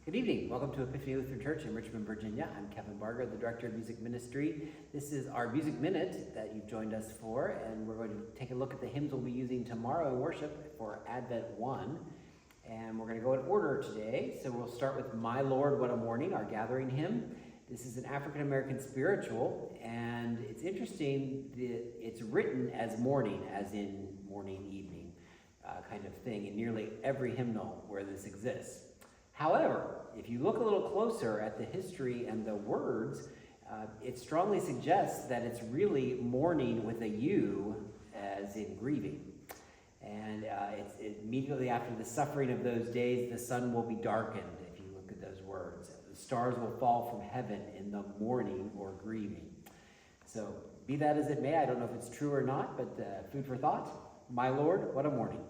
Good evening. Welcome to Epiphany Lutheran Church in Richmond, Virginia. I'm Kevin Barger, the Director of Music Ministry. This is our Music Minute that you've joined us for, and we're going to take a look at the hymns we'll be using tomorrow in worship for Advent 1. And we're going to go in order today. So we'll start with My Lord, What a Morning, our gathering hymn. This is an African-American spiritual, and it's interesting that it's written as morning, as in morning, evening kind of thing, in nearly every hymnal where this exists. However, if you look a little closer at the history and the words, it strongly suggests that it's really mourning with a U, as in grieving. And it's immediately after the suffering of those days, the sun will be darkened, if you look at those words. The stars will fall from heaven in the mourning or grieving. So be that as it may, I don't know if it's true or not, but food for thought. My Lord, what a morning.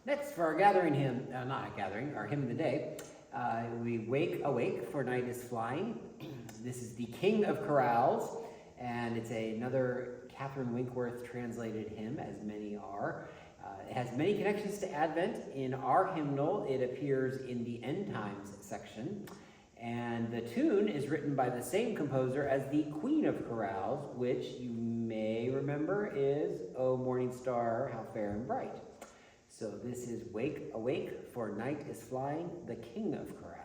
Next, for our gathering hymn, our hymn of the day, we Wake Awake, for Night is Flying. This is the King of Chorales, and it's another Catherine Winkworth translated hymn, as many are. It has many connections to Advent. In our hymnal, it appears in the End Times section, and the tune is written by the same composer as the Queen of Chorales, which you may remember is O Morning Star, How Fair and Bright. So this is Wake Awake, for Night is Flying, the King of Chorales.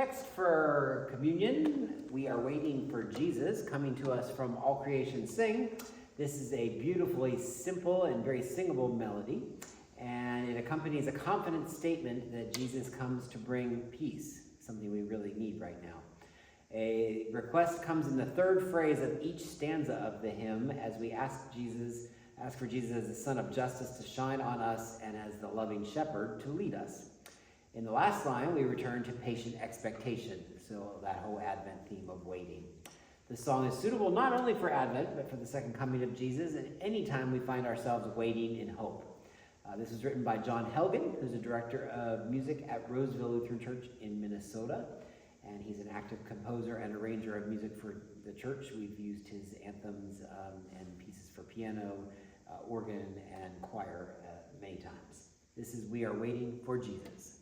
text for communion, we are waiting for Jesus, coming to us from All Creation Sing. This is a beautifully simple and very singable melody, and it accompanies a confident statement that Jesus comes to bring peace, something we really need right now. A request comes in the third phrase of each stanza of the hymn as we ask for Jesus as the Son of Justice to shine on us and as the loving shepherd to lead us. In the last line, we return to patient expectation, so that whole Advent theme of waiting. This song is suitable not only for Advent, but for the second coming of Jesus and any time we find ourselves waiting in hope. This was written by John Helgen, who's a director of music at Roseville Lutheran Church in Minnesota, and he's an active composer and arranger of music for the church. We've used his anthems and pieces for piano, organ, and choir many times. This is We Are Waiting for Jesus.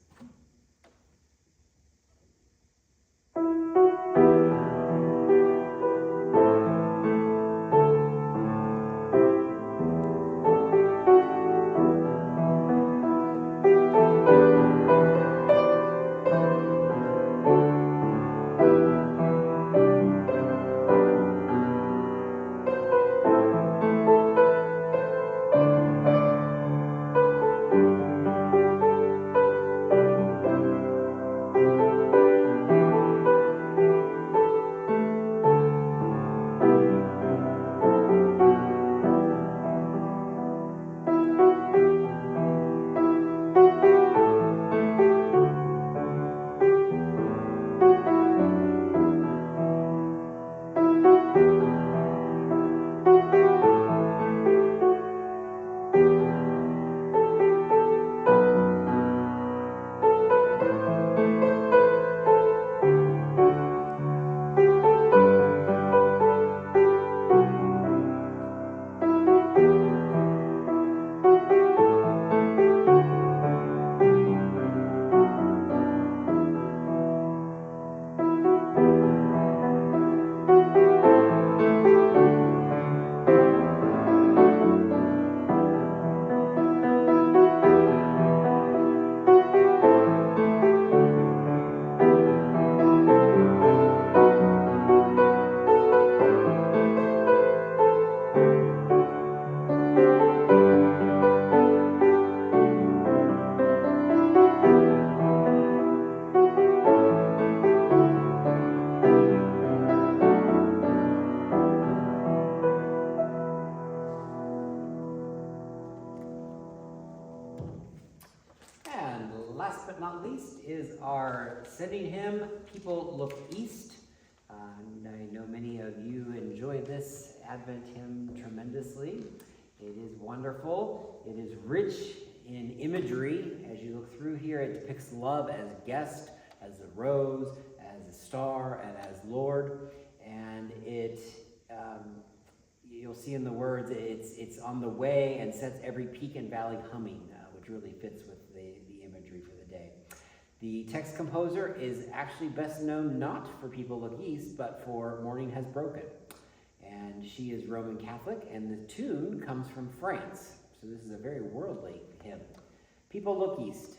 Last but not least is our sending hymn, People Look East. I know many of you enjoy this Advent hymn tremendously. It is wonderful. It is rich in imagery. As you look through here, it depicts love as guest, as a rose, as a star, and as Lord. And you'll see in the words, it's on the way and sets every peak and valley humming, which really fits with the imagery for the day. The text composer is actually best known not for People Look East, but for Morning Has Broken. And she is Roman Catholic, and the tune comes from France. So this is a very worldly hymn. People Look East.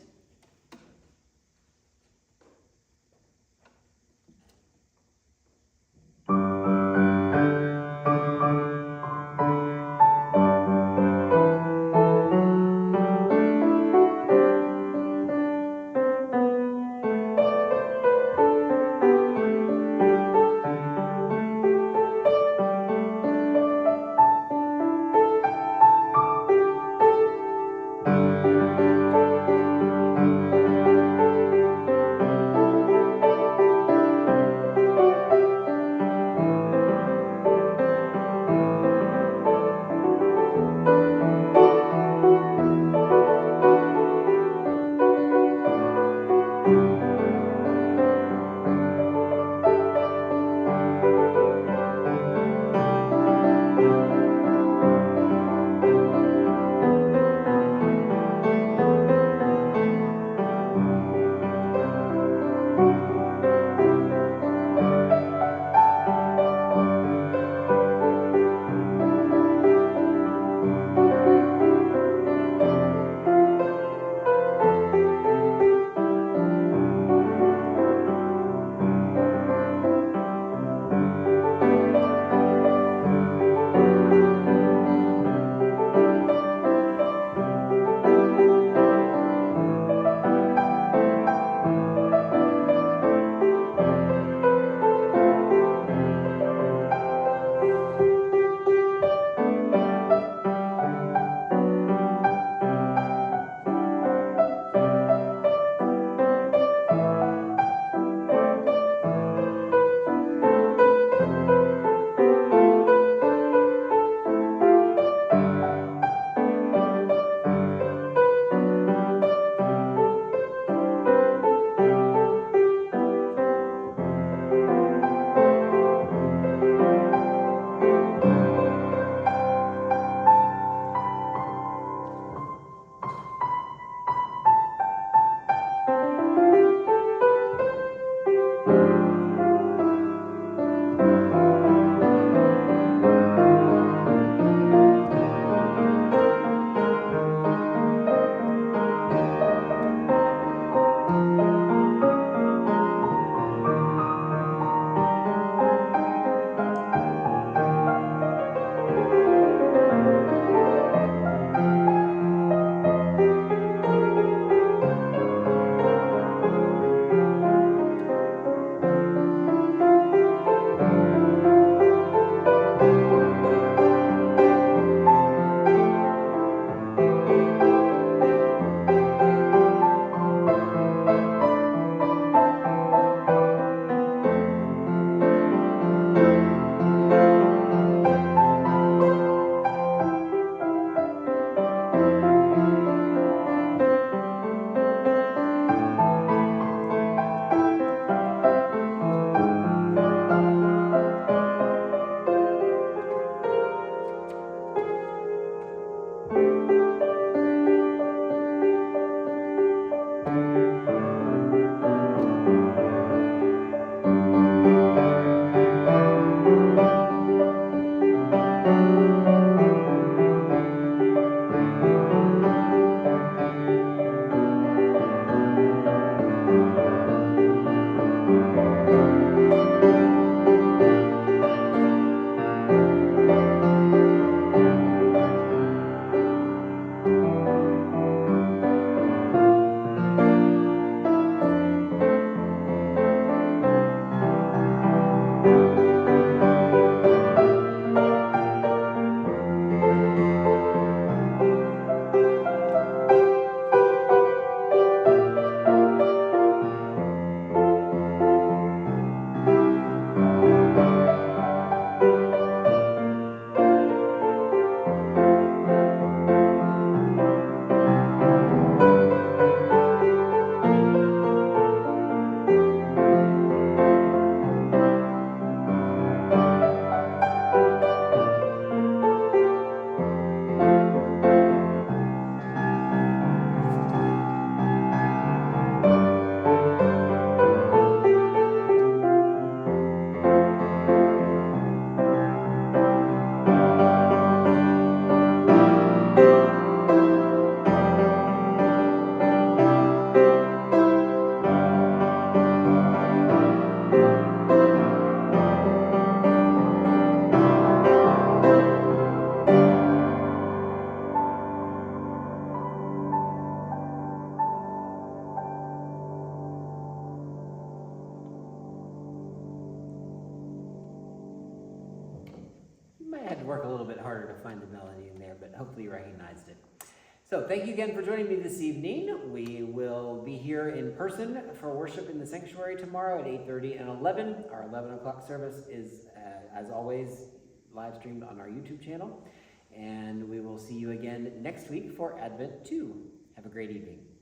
recognized it. So thank you again for joining me this evening. We will be here in person for worship in the sanctuary tomorrow at 8:30 and 11. Our 11 o'clock service is, as always, live streamed on our YouTube channel. And we will see you again next week for Advent 2. Have a great evening.